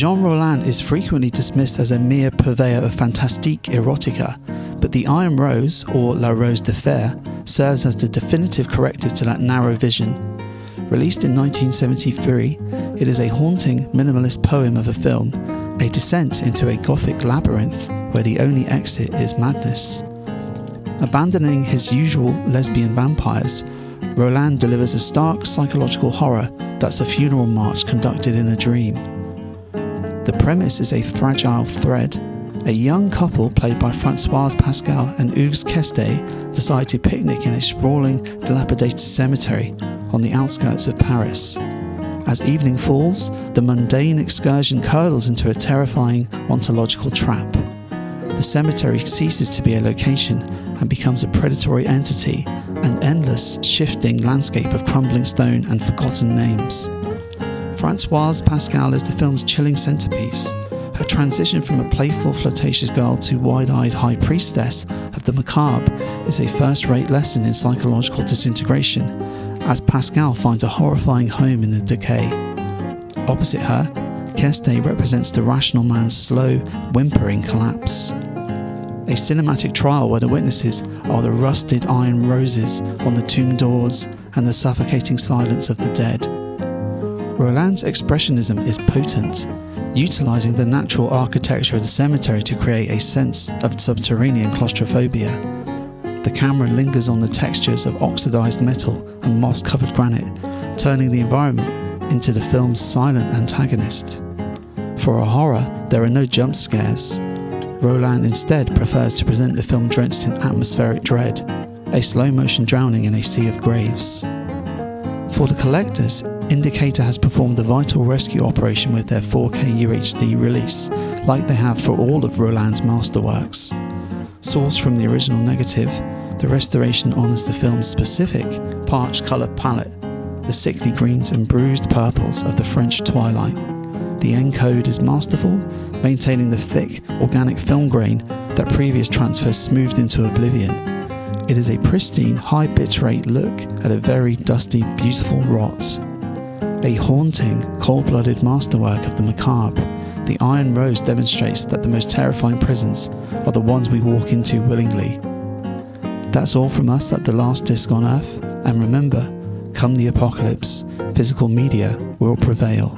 Jean Rollin is frequently dismissed as a mere purveyor of fantastique erotica, but The Iron Rose, or La Rose de Fer, serves as the definitive corrective to that narrow vision. Released in 1973, it is a haunting, minimalist poem of a film, a descent into a gothic labyrinth where the only exit is madness. Abandoning his usual lesbian vampires, Rollin delivers a stark psychological horror that's a funeral march conducted in a dream. The premise is a fragile thread. A young couple played by Françoise Pascal and Hugues Questet decide to picnic in a sprawling, dilapidated cemetery on the outskirts of Paris. As evening falls, the mundane excursion curdles into a terrifying ontological trap. The cemetery ceases to be a location and becomes a predatory entity, an endless, shifting landscape of crumbling stone and forgotten names. Françoise Pascal is the film's chilling centerpiece. Her transition from a playful, flirtatious girl to wide-eyed high priestess of the macabre is a first-rate lesson in psychological disintegration, as Pascal finds a horrifying home in the decay. Opposite her, Questet represents the rational man's slow, whimpering collapse. A cinematic trial where the witnesses are the rusted iron roses on the tomb doors and the suffocating silence of the dead. Rollin's expressionism is potent, utilising the natural architecture of the cemetery to create a sense of subterranean claustrophobia. The camera lingers on the textures of oxidised metal and moss-covered granite, turning the environment into the film's silent antagonist. For a horror, there are no jump scares. Rollin instead prefers to present the film drenched in atmospheric dread, a slow-motion drowning in a sea of graves. For the collectors, Indicator has performed a vital rescue operation with their 4K UHD release, like they have for all of Rollin's masterworks. Sourced from the original negative, the restoration honours the film's specific, parched colour palette, the sickly greens and bruised purples of the French twilight. The encode is masterful, maintaining the thick, organic film grain that previous transfers smoothed into oblivion. It is a pristine, high bitrate look at a very dusty, beautiful rot. A haunting, cold-blooded masterwork of the macabre, The Iron Rose demonstrates that the most terrifying prisons are the ones we walk into willingly. That's all from us at The Last Disc on Earth, and remember, come the apocalypse, physical media will prevail.